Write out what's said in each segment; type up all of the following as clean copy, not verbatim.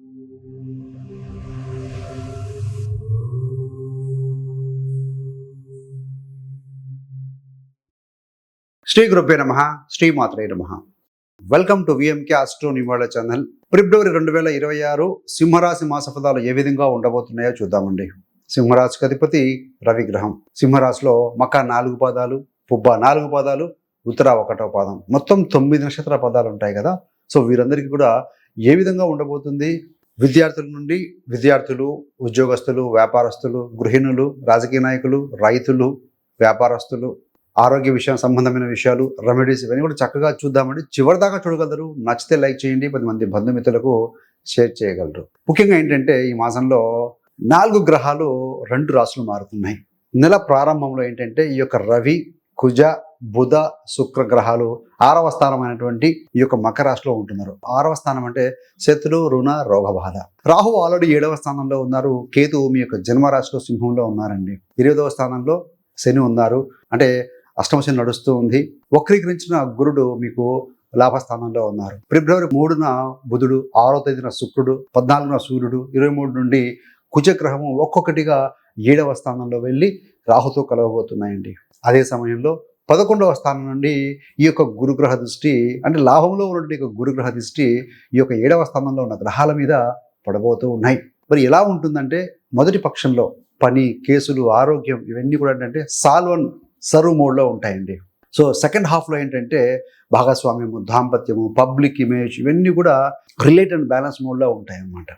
శ్రీ గురుభ్యో నమః, శ్రీ మాత్రే నమః. వెల్కమ్ టు విఎంకే ఆస్ట్రో నివాళ ఛానల్. ఫిబ్రవరి 2026 సింహరాశి మాస ఫలాలు ఏ విధంగా ఉండబోతున్నాయో చూద్దామండి. సింహరాశికి అధిపతి రవి గ్రహం. సింహరాశిలో మక 4 పాదాలు, పుబ్బ 4 పాదాలు, ఉత్తర 1వ పాదం, మొత్తం 9 నక్షత్ర పదాలు ఉంటాయి కదా. సో వీరందరికీ కూడా ఏ విధంగా ఉండబోతుంది? విద్యార్థుల నుండి విద్యార్థులు, ఉద్యోగస్తులు, వ్యాపారస్తులు, గృహిణులు, రాజకీయ నాయకులు, రైతులు, వ్యాపారస్తులు, ఆరోగ్య విషయం సంబంధమైన విషయాలు, రెమెడీస్, ఇవన్నీ కూడా చక్కగా చూద్దామండి. చివరి దాకా చూడగలరు. నచ్చితే లైక్ చేయండి, 10 మంది బంధుమిత్రులకు షేర్ చేయగలరు. ముఖ్యంగా ఏంటంటే ఈ మాసంలో 4 గ్రహాలు 2 రాశులు మారుతున్నాయి. నెల ప్రారంభంలో ఏంటంటే ఈ యొక్క రవి, కుజ, బుధ, శుక్ర గ్రహాలు 6వ స్థానమైనటువంటి ఈ యొక్క మకర రాశిలో ఉంటున్నారు. 6వ స్థానం అంటే శత్రు, రుణ, రోగ బాధ. రాహు ఆల్రెడీ 7వ స్థానంలో ఉన్నారు. కేతు మీ యొక్క జన్మరాశిలో సింహంలో ఉన్నారండి. 8వ స్థానంలో శని ఉన్నారు. అంటే అష్టమ శని నడుస్తూ ఉంది. వక్రీకరించిన గురుడు మీకు లాభస్థానంలో ఉన్నారు. ఫిబ్రవరి 3న బుధుడు, 6వ తేదీన శుక్రుడు, 14న సూర్యుడు, 23 నుండి కుజగ్రహము ఒక్కొక్కటిగా 7వ స్థానంలో వెళ్ళి రాహుతో కలవబోతున్నాయండి. అదే సమయంలో 11వ స్థానం నుండి ఈ యొక్క గురుగ్రహ దృష్టి, అంటే లాభంలో ఉన్నటువంటి గురుగ్రహ దృష్టి ఈ యొక్క 7వ స్థానంలో ఉన్న గ్రహాల మీద పడబోతూ ఉన్నాయి. మరి ఎలా ఉంటుందంటే మొదటి పక్షంలో పని, కేసులు, ఆరోగ్యం ఇవన్నీ కూడా ఏంటంటే సర్వ్ మోడ్లో ఉంటాయండి. సో సెకండ్ హాఫ్లో ఏంటంటే భాగస్వామ్యము, దాంపత్యము, పబ్లిక్ ఇమేజ్ ఇవన్నీ కూడా రిలేట్ అండ్ బ్యాలెన్స్ మోడ్లో ఉంటాయన్నమాట.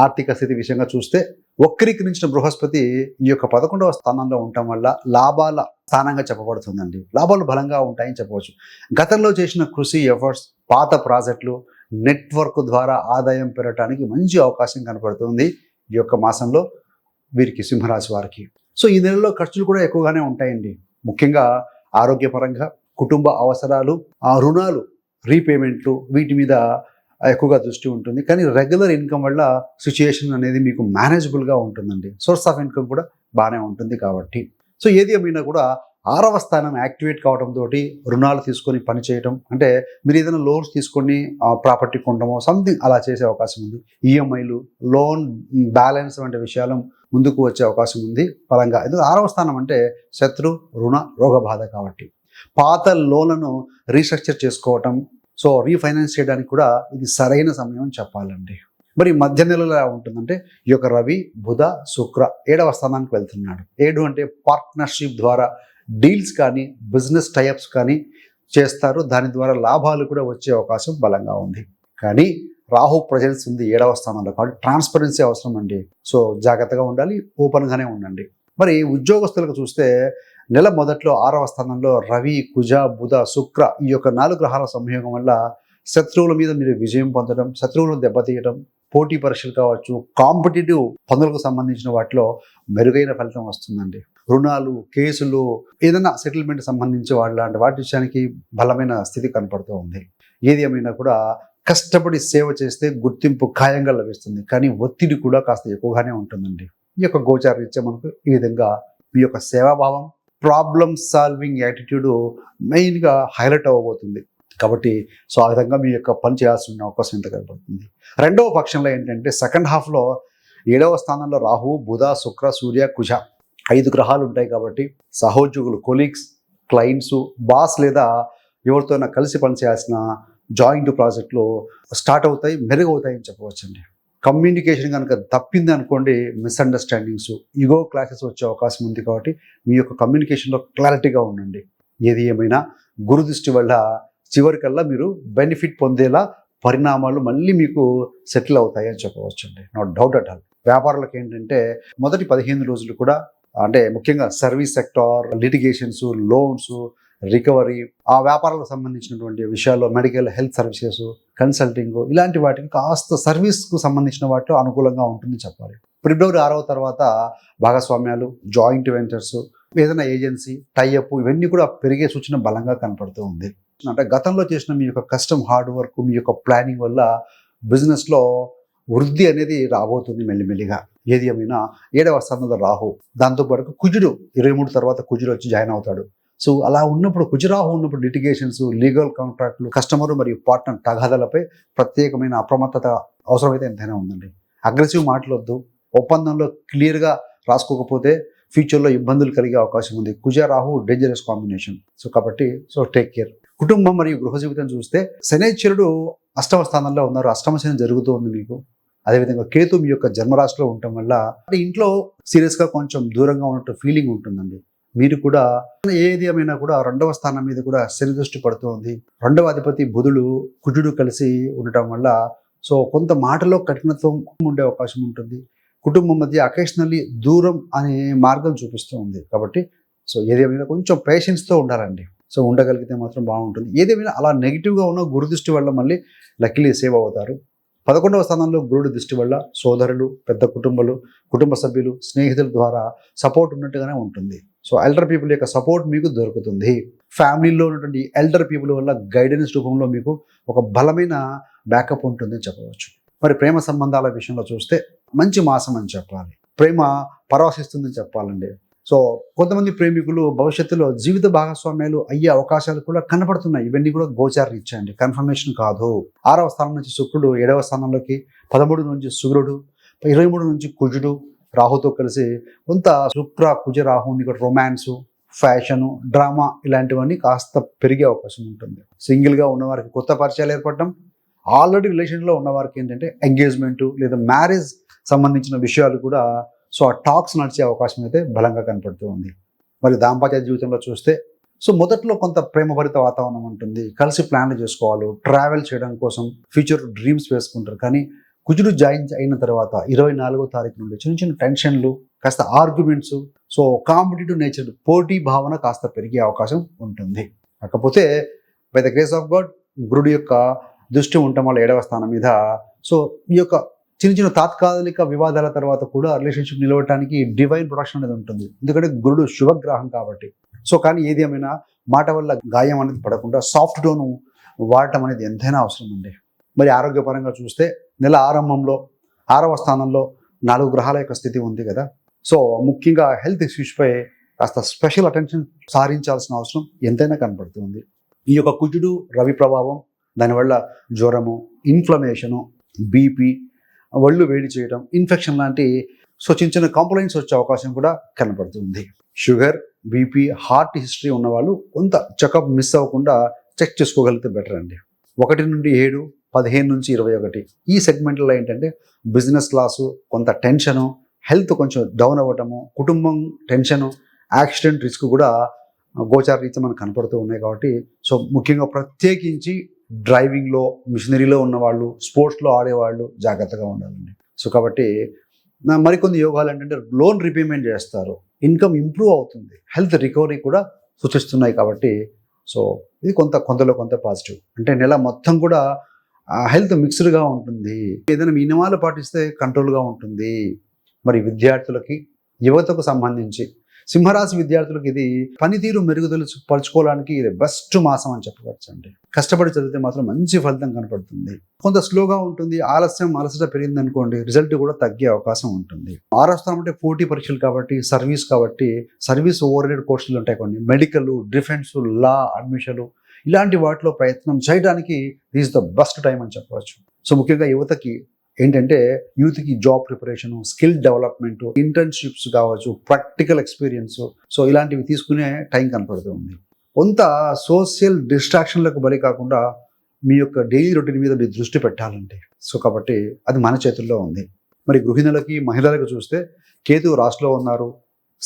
ఆర్థిక స్థితి విషయంగా చూస్తే వక్రీకరించిన బృహస్పతి ఈ యొక్క 11వ స్థానంలో ఉండటం వల్ల లాభాల స్థానంగా చెప్పబడుతుందండి. లాభాలు బలంగా ఉంటాయని చెప్పవచ్చు. గతంలో చేసిన కృషి, ఎఫర్ట్స్, పాత ప్రాజెక్టులు, నెట్వర్క్ ద్వారా ఆదాయం పెరగడానికి మంచి అవకాశం కనపడుతుంది ఈ యొక్క మాసంలో వీరికి, సింహరాశి వారికి. సో ఈ నెలలో ఖర్చులు కూడా ఎక్కువగానే ఉంటాయండి. ముఖ్యంగా ఆరోగ్యపరంగా, కుటుంబ అవసరాలు, రుణాలు, రీపేమెంట్లు, వీటి మీద ఎక్కువగా దృష్టి ఉంటుంది. కానీ రెగ్యులర్ ఇన్కమ్ వల్ల సిచ్యుయేషన్ అనేది మీకు మేనేజబుల్గా ఉంటుందండి. సోర్స్ ఆఫ్ ఇన్కమ్ కూడా బాగానే ఉంటుంది కాబట్టి. సో ఏది ఏమైనా కూడా 6వ స్థానం యాక్టివేట్ కావడంతో రుణాలు తీసుకొని పని చేయటం, అంటే మీరు ఏదైనా లోన్స్ తీసుకొని ప్రాపర్టీ కొనడమో సంథింగ్ అలా చేసే అవకాశం ఉంది. ఈఎంఐలు, లోన్ బ్యాలెన్స్ వంటి విషయాలు ముందుకు వచ్చే అవకాశం ఉంది బలంగా. ఎందుకంటే 6వ స్థానం అంటే శత్రు, రుణ, రోగ బాధ కాబట్టి పాత లోన్లను రీస్ట్రక్చర్ చేసుకోవటం, సో రీఫైనాన్స్ చేయడానికి కూడా ఇది సరైన సమయం చెప్పాలండి. మరి మధ్య నెలలో ఎలా ఉంటుందంటే ఈ యొక్క రవి, బుధ, శుక్ర 7వ స్థానానికి వెళ్తున్నాడు. 7 అంటే పార్ట్నర్షిప్ ద్వారా డీల్స్ కానీ, బిజినెస్ టైఅప్స్ కానీ చేస్తారు. దాని ద్వారా లాభాలు కూడా వచ్చే అవకాశం బలంగా ఉంది. కానీ రాహు ప్రజెన్స్ ఉంది 7వ స్థానంలో కాబట్టి ట్రాన్స్పరెన్సీ అవసరం అండి. సో జాగ్రత్తగా ఉండాలి, ఓపెన్గానే ఉండండి. మరి ఉద్యోగస్తులకు చూస్తే నెల మొదట్లో 6వ స్థానంలో రవి, కుజ, బుధ, శుక్ర ఈ యొక్క 4 గ్రహాల సంయోగం వల్ల శత్రువుల మీద మీరు విజయం పొందడం, శత్రువులను దెబ్బతీయడం, పోటీ పరీక్షలు కావచ్చు, కాంపిటేటివ్ పనులకు సంబంధించిన వాటిలో మెరుగైన ఫలితం వస్తుందండి. రుణాలు, కేసులు, ఏదైనా సెటిల్మెంట్ సంబంధించి లాంటి వాటి విషయానికి బలమైన స్థితి కనపడుతూ ఉంది. ఏది ఏమైనా కూడా కష్టపడి సేవ చేస్తే గుర్తింపు ఖాయంగా లభిస్తుంది. కానీ ఒత్తిడి కూడా కాస్త ఎక్కువగానే ఉంటుందండి. ఈ యొక్క గోచార రీత్యా మనకు ఈ విధంగా మీ యొక్క సేవాభావం, ప్రాబ్లమ్ సాల్వింగ్ యాటిట్యూడ్ మెయిన్గా హైలైట్ అవ్వబోతుంది. కాబట్టి సో ఆ విధంగా మీ యొక్క పని చేయాల్సిన అవకాశం ఎంత కనబడుతుంది. రెండవ పక్షంలో ఏంటంటే సెకండ్ హాఫ్లో 7వ స్థానంలో రాహు, బుధ, శుక్ర, సూర్య, కుజ 5 గ్రహాలు ఉంటాయి కాబట్టి సహోద్యోగులు, కొలీగ్స్, క్లయింట్స్, బాస్ లేదా ఎవరితోనైనా కలిసి పనిచేయాల్సిన జాయింట్ ప్రాజెక్టులు స్టార్ట్ అవుతాయి, మెరుగవుతాయని చెప్పవచ్చండి. కమ్యూనికేషన్ కనుక తప్పింది అనుకోండి, మిస్అండర్స్టాండింగ్స్, ఈగో క్లాసెస్ వచ్చే అవకాశం ఉంది. కాబట్టి మీ యొక్క కమ్యూనికేషన్లో క్లారిటీగా ఉండండి. ఏది ఏమైనా గురు దృష్టి వల్ల చివరికల్లా మీరు బెనిఫిట్ పొందేలా పరిణామాలు మళ్ళీ మీకు సెటిల్ అవుతాయి అని చెప్పవచ్చండి. No doubt at all. వ్యాపారులకు ఏంటంటే మొదటి 15 రోజులు కూడా, అంటే ముఖ్యంగా service sector, litigations, loans, recovery, ఆ వ్యాపారాలకు సంబంధించినటువంటి విషయాల్లో మెడికల్, హెల్త్ సర్వీసెస్, కన్సల్టింగ్ ఇలాంటి వాటికి కాస్త సర్వీస్కు సంబంధించిన వాటిలో అనుకూలంగా ఉంటుంది చెప్పాలి. ఫిబ్రవరి 6వ తర్వాత భాగస్వామ్యాలు, జాయింట్ వెంచర్స్, ఏదైనా ఏజెన్సీ, టైఅప్ ఇవన్నీ కూడా పెరిగే సూచన బలంగా కనపడుతూ ఉంది. అంటే గతంలో చేసిన మీ యొక్క కష్టం, హార్డ్ వర్క్, మీ యొక్క ప్లానింగ్ వల్ల బిజినెస్లో వృద్ధి అనేది రాబోతుంది మెల్లిమెల్లిగా. ఏది ఏమైనా 7వ స్థానంలో రాహు, దాంతోపాటు కుజుడు 23 తర్వాత కుజుడు వచ్చి జాయిన్ అవుతాడు. సో అలా ఉన్నప్పుడు కుజరాహు ఉన్నప్పుడు లిటిగేషన్స్, లీగల్ కాంట్రాక్ట్లు, కస్టమర్ మరియు పార్ట్నర్ తగాదాలపై ప్రత్యేకమైన అప్రమత్తత అవసరమైతే ఎంతైనా ఉందండి. అగ్రెసివ్ మాటలొద్దు. ఒప్పందంలో క్లియర్గా రాసుకోకపోతే ఫ్యూచర్లో ఇబ్బందులు కలిగే అవకాశం ఉంది. కుజరాహు డేంజరస్ కాంబినేషన్. సో కాబట్టి టేక్ కేర్. కుటుంబం మరియు గృహ జీవితం చూస్తే శనైశ్వరుడు అష్టమ స్థానంలో ఉన్నారు. అష్టమ శని జరుగుతూ ఉంది మీకు. అదేవిధంగా కేతు మీ యొక్క జన్మరాశిలో ఉండటం వల్ల ఇంట్లో సీరియస్గా కొంచెం దూరంగా ఉన్నట్టు ఫీలింగ్ ఉంటుందండి. మీరు కూడా ఏది ఏమైనా కూడా రెండవ స్థానం మీద కూడా శని దృష్టి పడుతుంది. రెండవ అధిపతి బుధుడు కుజుడు కలిసి ఉండటం వల్ల కొంత మాటలో కఠినత్వం ఉండే అవకాశం ఉంటుంది. కుటుంబం మధ్య అకేషనల్లీ దూరం అనే మార్గం చూపిస్తూ ఉంది. కాబట్టి ఏదేమైనా కొంచెం పేషెన్స్తో ఉండాలండి. ఉండగలిగితే మాత్రం బాగుంటుంది. ఏదేమైనా అలా నెగిటివ్గా ఉన్న గురు దృష్టి వల్ల మళ్ళీ లక్కీలీ సేవ్ అవుతారు. 11వ స్థానంలో గురుడు దృష్టి వల్ల సోదరులు, పెద్ద కుటుంబ సభ్యులు, స్నేహితుల ద్వారా సపోర్ట్ ఉన్నట్టుగానే ఉంటుంది. ఎల్డర్ పీపుల్ యొక్క సపోర్ట్ మీకు దొరుకుతుంది. ఫ్యామిలీలో ఉన్నటువంటి ఎల్డర్ పీపుల్ వల్ల గైడెన్స్ రూపంలో మీకు ఒక బలమైన బ్యాకప్ ఉంటుందని చెప్పవచ్చు. మరి ప్రేమ సంబంధాల విషయంలో చూస్తే మంచి మాసం అని చెప్పాలి. ప్రేమ పరవశిస్తుందని చెప్పాలండి. కొంతమంది ప్రేమికులు భవిష్యత్తులో జీవిత భాగస్వామ్యాలు అయ్యే అవకాశాలు కూడా కనపడుతున్నాయి. ఇవన్నీ కూడా గోచార రీత్యా అండి, కన్ఫర్మేషన్ కాదు. 6వ స్థానం నుంచి శుక్రుడు 7వ స్థానంలోకి, 13 నుంచి సూర్యుడు, 23 నుంచి కుజుడు రాహుతో కలిసి కొంత శుక్ర కుజ రాహు ఇక్కడ రొమాన్స్, ఫ్యాషను, డ్రామా ఇలాంటివన్నీ కాస్త పెరిగే అవకాశం ఉంటుంది. సింగిల్గా ఉన్నవారికి కొత్త పరిచయాలు ఏర్పడటం, ఆల్రెడీ రిలేషన్లో ఉన్నవారికి ఏంటంటే ఎంగేజ్మెంటు లేదా మ్యారేజ్ సంబంధించిన విషయాలు కూడా ఆ టాక్స్ నడిచే అవకాశం అయితే బలంగా కనపడుతూ ఉంది. మరి దాంపత్య జీవితంలో చూస్తే మొదట్లో కొంత ప్రేమభరిత వాతావరణం ఉంటుంది. కలిసి ప్లాన్లు చేసుకోవాలి, ట్రావెల్ చేయడం కోసం ఫ్యూచర్ డ్రీమ్స్ వేసుకుంటారు. కానీ కుజుడు జాయిన్ అయిన తర్వాత 24వ తారీఖు నుండి చిన్న చిన్న టెన్షన్లు, కాస్త ఆర్గ్యుమెంట్స్, కాంపిటేటివ్ నేచర్, పోటీ భావన కాస్త పెరిగే అవకాశం ఉంటుంది. కాకపోతే by the grace of God గురుడు యొక్క దృష్టి ఉండటం వల్ల 7వ స్థానం మీద ఈ యొక్క చిన్న చిన్న తాత్కాలిక వివాదాల తర్వాత కూడా రిలేషన్షిప్ నిలవడానికి డివైన్ ప్రొటెక్షన్ అనేది ఉంటుంది. ఎందుకంటే గురుడు శుభగ్రహం కాబట్టి. కానీ ఏది ఏమైనా మాట వల్ల గాయం అనేది పడకుండా సాఫ్ట్ టోను వాడటం అనేది ఎంతైనా అవసరం అండి. మరి ఆరోగ్యపరంగా చూస్తే నెల ఆరంభంలో 6వ స్థానంలో 4 గ్రహాల యొక్క స్థితి ఉంది కదా. ముఖ్యంగా హెల్త్ ఇష్యూస్పై కాస్త స్పెషల్ అటెన్షన్ సారించాల్సిన అవసరం ఎంతైనా కనపడుతుంది. ఈ యొక్క కుజుడు రవి ప్రభావం, దానివల్ల జ్వరము, ఇన్ఫ్లమేషను, బీపీ, ఒళ్ళు వేడి చేయడం, ఇన్ఫెక్షన్ లాంటి చిన్న చిన్న కంప్లైంట్స్ వచ్చే అవకాశం కూడా కనపడుతుంది. షుగర్, బీపీ, హార్ట్ హిస్టరీ ఉన్నవాళ్ళు కొంత చెకప్ మిస్ అవ్వకుండా చెక్ చేసుకోగలిగితే బెటర్ అండి. 1 నుండి 7, 15 నుంచి 21 ఈ సెగ్మెంట్లో ఏంటంటే బిజినెస్ లాసు, కొంత టెన్షను, హెల్త్ కొంచెం డౌన్ అవ్వటము, కుటుంబం టెన్షను, యాక్సిడెంట్ రిస్క్ కూడా గోచార రీత్యా మనకు కనపడుతూ ఉన్నాయి. కాబట్టి ముఖ్యంగా ప్రత్యేకించి డ్రైవింగ్లో, మిషనరీలో ఉన్నవాళ్ళు, స్పోర్ట్స్లో ఆడేవాళ్ళు జాగ్రత్తగా ఉండాలండి. కాబట్టి మరికొన్ని యోగాలు ఏంటంటే లోన్ రీపేమెంట్ చేస్తారు, ఇన్కమ్ ఇంప్రూవ్ అవుతుంది, హెల్త్ రికవరీ కూడా సూచిస్తున్నాయి. కాబట్టి ఇది కొంతలో కొంత పాజిటివ్. అంటే నెల మొత్తం కూడా హెల్త్ మిక్స్డ్గా ఉంటుంది. ఏదైనా ఈ నియమాలు పాటిస్తే కంట్రోల్గా ఉంటుంది. మరి విద్యార్థులకి, యువతకు సంబంధించి సింహరాశి విద్యార్థులకు ఇది పనితీరు పరుచుకోవడానికి ఇది బెస్ట్ మాసం అని చెప్పవచ్చు అండి. కష్టపడి చదివితే మాత్రం మంచి ఫలితం కనపడుతుంది. కొంత స్లోగా ఉంటుంది, అలసట పెరిగింది అనుకోండి, రిజల్ట్ కూడా తగ్గే అవకాశం ఉంటుంది. 6వ స్థానం అంటే పోటీ పరీక్షలు కాబట్టి, సర్వీస్ ఓరియంటెడ్ కోర్సులు ఉంటాయి కొన్ని, మెడికల్, డిఫెన్స్, లా అడ్మిషన్లు, ఇలాంటి వాటిలో ప్రయత్నం చేయడానికి దిస్ ద బెస్ట్ టైం అని చెప్పవచ్చు. ముఖ్యంగా యువతకి ఏంటంటే యూత్కి job preparation, skill development, internships కావచ్చు, ప్రాక్టికల్ ఎక్స్పీరియన్స్, ఇలాంటివి తీసుకునే టైం కనపడుతుంది. కొంత సోషల్ డిస్ట్రాక్షన్లకు బలి కాకుండా మీ యొక్క డైలీ రొటీన్ మీద మీరు దృష్టి పెట్టాలండి. కాబట్టి అది మన చేతుల్లో ఉంది. మరి గృహిణులకి, మహిళలకు చూస్తే కేతు రాశిలో ఉన్నారు,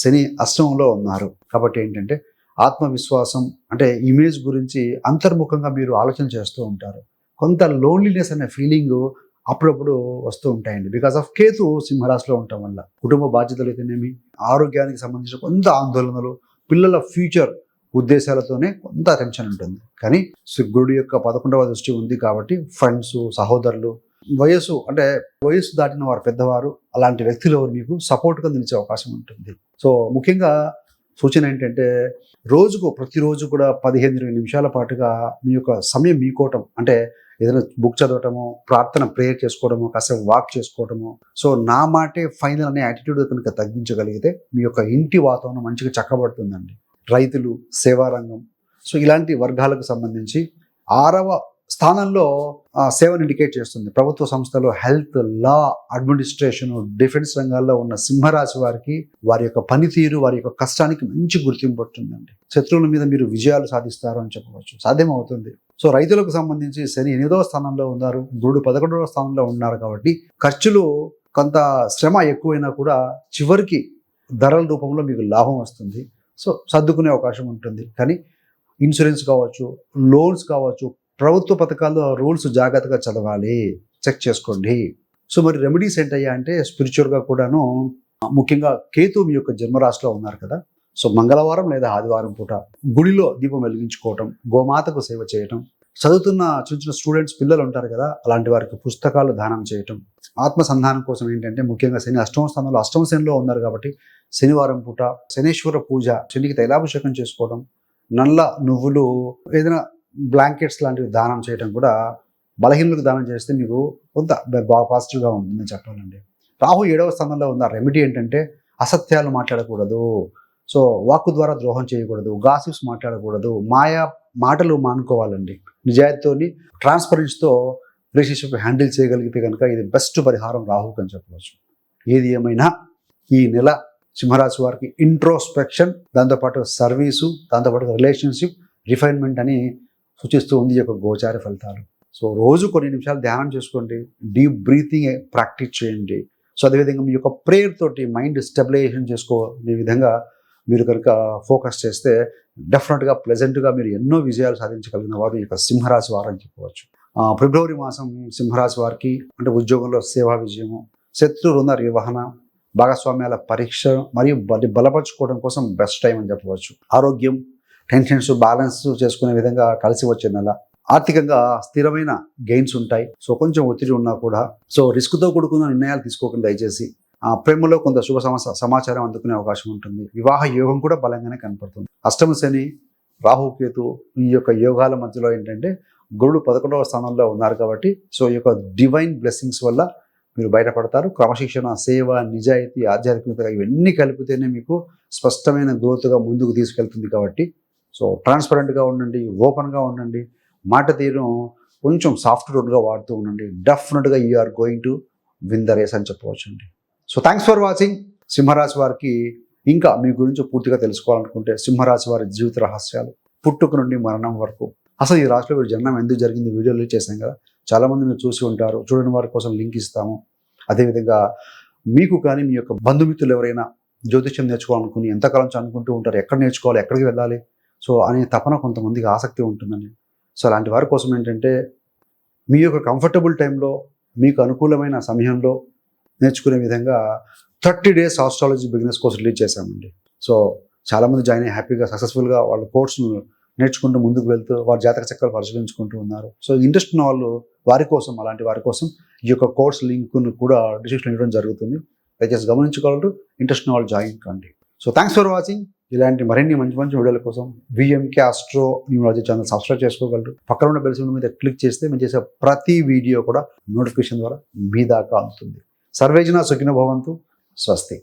శని అష్టమంలో ఉన్నారు. కాబట్టి ఏంటంటే ఆత్మవిశ్వాసం, అంటే ఇమేజ్ గురించి అంతర్ముఖంగా మీరు ఆలోచన చేస్తూ ఉంటారు. కొంత లోన్లీనెస్ అనే ఫీలింగ్ అప్పుడప్పుడు వస్తూ ఉంటాయండి. బికాస్ ఆఫ్ కేతు సింహరాశిలో ఉండటం వల్ల కుటుంబ బాధ్యతలు అయితేనేమి, ఆరోగ్యానికి సంబంధించిన కొంత ఆందోళనలు, పిల్లల ఫ్యూచర్ ఉద్దేశాలతోనే కొంత టెన్షన్ ఉంటుంది. కానీ గురుడు యొక్క 11వ దృష్టి ఉంది కాబట్టి ఫ్రెండ్స్, సహోదరులు, వయసు దాటిన వారు, పెద్దవారు, అలాంటి వ్యక్తులు మీకు సపోర్ట్గా నిలిచే అవకాశం ఉంటుంది. ముఖ్యంగా సూచన ఏంటంటే ప్రతిరోజు కూడా 15-20 నిమిషాల పాటుగా మీ యొక్క సమయం మీకోవటం, అంటే ఏదైనా బుక్ చదవటము, ప్రేయర్ చేసుకోవడము, కాసేపు వాక్ చేసుకోవడము, నా మాటే ఫైనల్ అనే యాటిట్యూడ్ కనుక తగ్గించగలిగితే మీ యొక్క ఇంటి వాతావరణం మంచిగా చక్కబడుతుందండి. రైతులు, సేవా రంగం, సో ఇలాంటి వర్గాలకు సంబంధించి 6వ స్థానంలో సేవను ఇండికేట్ చేస్తుంది. ప్రభుత్వ సంస్థలు, హెల్త్, లా, అడ్మినిస్ట్రేషన్, డిఫెన్స్ రంగాల్లో ఉన్న సింహరాశి వారికి వారి యొక్క పనితీరు, వారి యొక్క కష్టానికి మంచి గుర్తింపు ఉంటుందండి. శత్రువుల మీద మీరు విజయాలు సాధిస్తారు అని చెప్పవచ్చు, సాధ్యమవుతుంది. సో రైతులకు సంబంధించి శని 8వ స్థానంలో ఉన్నారు, గురుడు 11వ స్థానంలో ఉన్నారు కాబట్టి ఖర్చులు కొంత శ్రమ ఎక్కువైనా కూడా చివరికి ధరల రూపంలో మీకు లాభం వస్తుంది. సో సర్దుకునే అవకాశం ఉంటుంది. కానీ ఇన్సూరెన్స్ కావచ్చు, లోన్స్ కావచ్చు, ప్రభుత్వ పథకాల్లో రూల్స్ జాగ్రత్తగా చదవాలి, చెక్ చేసుకోండి. సో మరి రెమెడీస్ ఏంటయ్యా అంటే స్పిరిచువల్గా కూడాను ముఖ్యంగా కేతు మీ యొక్క జన్మరాశిలో ఉన్నారు కదా, సో మంగళవారం లేదా ఆదివారం పూట గుడిలో దీపం వెలిగించుకోవటం, గోమాతకు సేవ చేయటం, చదువుతున్న చిన్న చిన్న స్టూడెంట్స్ పిల్లలు ఉంటారు కదా, అలాంటి వారికి పుస్తకాలు దానం చేయటం, ఆత్మసంధానం కోసం ఏంటంటే ముఖ్యంగా శని 8వ స్థానంలో అష్టమ శనిలో ఉన్నారు కాబట్టి శనివారం పూట శనేశ్వర పూజ, శనికి తైలాభిషేకం చేసుకోవడం, నల్ల నువ్వులు, ఏదైనా బ్లాంకెట్స్ లాంటివి దానం చేయడం కూడా బలహీనులకు దానం చేస్తే మీకు కొంత బాగా పాజిటివ్గా ఉంటుందని చెప్పాలండి. రాహు 7వ స్థానంలో ఉన్న రెమెడీ ఏంటంటే అసత్యాలు మాట్లాడకూడదు, సో వాక్కు ద్వారా ద్రోహం చేయకూడదు, గాసిప్స్ మాట్లాడకూడదు, మాయా మాటలు మానుకోవాలండి. నిజాయితీతోని ట్రాన్స్పరెన్స్తో రిలేషన్షిప్ హ్యాండిల్ చేయగలిగితే కనుక ఇది బెస్ట్ పరిహారం రాహుకి అని చెప్పవచ్చు. ఏది ఏమైనా ఈ నెల సింహరాశి వారికి ఇంట్రోస్పెక్షన్, దాంతోపాటు సర్వీసు, దాంతోపాటు రిలేషన్షిప్, రిఫైన్మెంట్ అని సూచిస్తూ ఉంది ఈ యొక్క గోచార ఫలితాలు. సో రోజు కొన్ని నిమిషాలు ధ్యానం చేసుకోండి, డీప్ బ్రీతింగ్ ప్రాక్టీస్ చేయండి. సో అదేవిధంగా మీ యొక్క ప్రేయర్ తోటి మైండ్ స్టెబిలైజేషన్ చేసుకోనే విధంగా మీరు కనుక ఫోకస్ చేస్తే డెఫినెట్గా ప్లెజెంట్గా మీరు ఎన్నో విజయాలు సాధించగలిగిన వారు ఈ యొక్క సింహరాశి వారు అని చెప్పవచ్చు. ఫిబ్రవరి మాసం సింహరాశి వారికి అంటే ఉద్యోగంలో సేవా విజయము, శత్రు రుణ నిర్వహణ, భాగస్వామ్యాల పరీక్ష మరియు బలపరుచుకోవడం కోసం బెస్ట్ టైం అని చెప్పవచ్చు. ఆరోగ్యం, టెన్షన్స్ బ్యాలెన్స్ చేసుకునే విధంగా కలిసి వచ్చే నెల. ఆర్థికంగా స్థిరమైన గెయిన్స్ ఉంటాయి. సో కొంచెం ఒత్తిడి ఉన్నా కూడా సో రిస్క్తో కూడుకున్న నిర్ణయాలు తీసుకోకండి దయచేసి. ప్రేమలో కొంత శుభ సమాచారం అందుకునే అవకాశం ఉంటుంది. వివాహ యోగం కూడా బలంగానే కనపడుతుంది. అష్టమ శని, రాహుకేతు ఈ యొక్క యోగాల మధ్యలో ఏంటంటే గురుడు 11వ స్థానంలో ఉన్నారు కాబట్టి సో ఈ యొక్క డివైన్ బ్లెస్సింగ్స్ వల్ల మీరు బయటపడతారు. క్రమశిక్షణ, సేవ, నిజాయితీ, ఆధ్యాత్మికత ఇవన్నీ కలిపితేనే మీకు స్పష్టమైన గ్రోత్గా ముందుకు తీసుకెళ్తుంది. కాబట్టి సో ట్రాన్స్పరెంట్గా ఉండండి, ఓపెన్గా ఉండండి, మాట తీరు కొంచెం సాఫ్ట్ రోడ్గా వాడుతూ ఉండండి. డెఫినెట్గా you are going to win the race అని చెప్పవచ్చు అండి. So thanks for watching. సింహరాశి వారికి ఇంకా మీ గురించి పూర్తిగా తెలుసుకోవాలనుకుంటే సింహరాశి వారి జీవిత రహస్యాలు పుట్టుక నుండి మరణం వరకు, అసలు ఈ రాశిలో వీరు జన్మం ఎందుకు జరిగింది వీడియోలు చేశాం కదా, చాలామంది మీరు చూసి ఉంటారు. చూడని వారి కోసం లింక్ ఇస్తాము. అదేవిధంగా మీకు కానీ మీ యొక్క బంధుమిత్రులు ఎవరైనా జ్యోతిష్యం నేర్చుకోవాలనుకుని ఎంతకాలం అనుకుంటూ ఉంటారు, ఎక్కడ నేర్చుకోవాలి, ఎక్కడికి వెళ్ళాలి, సో అనే తపన కొంతమందికి ఆసక్తి ఉంటుందండి. సో అలాంటి వారి కోసం ఏంటంటే మీ యొక్క కంఫర్టబుల్ టైంలో మీకు అనుకూలమైన సమయంలో నేర్చుకునే విధంగా 30 days astrology beginners course release చేశామండి. సో చాలామంది జాయిన్ అయ్యి హ్యాపీగా సక్సెస్ఫుల్గా వాళ్ళ కోర్సును నేర్చుకుంటూ ముందుకు వెళ్తూ వారి జాతక చక్రాలు పరిశీలించుకుంటూ ఉన్నారు. సో ఇంట్రెస్ట్ ఉన్న వాళ్ళు వారి కోసం, అలాంటి వారి కోసం ఈ యొక్క కోర్స్ లింక్ను కూడా డిస్క్రిప్షన్ ఇవ్వడం జరుగుతుంది. దయచేసి గమనించుకోవాలంటూ ఇంట్రెస్ట్ ఉన్న వాళ్ళు జాయిన్ కండి. So thanks for watching. ఇలాంటి మరిన్ని మంచి మంచి వీడియోల కోసం VMK astro numerology channel subscribe చేసుకోగలరు. పక్కన ఉన్న బెల్ సింబల్ మీద క్లిక్ చేస్తే మేము చేసే ప్రతి వీడియో కూడా నోటిఫికేషన్ ద్వారా మీ దాకా అందుతుంది. సర్వేజన సుఖినో భవంతు. స్వస్తి.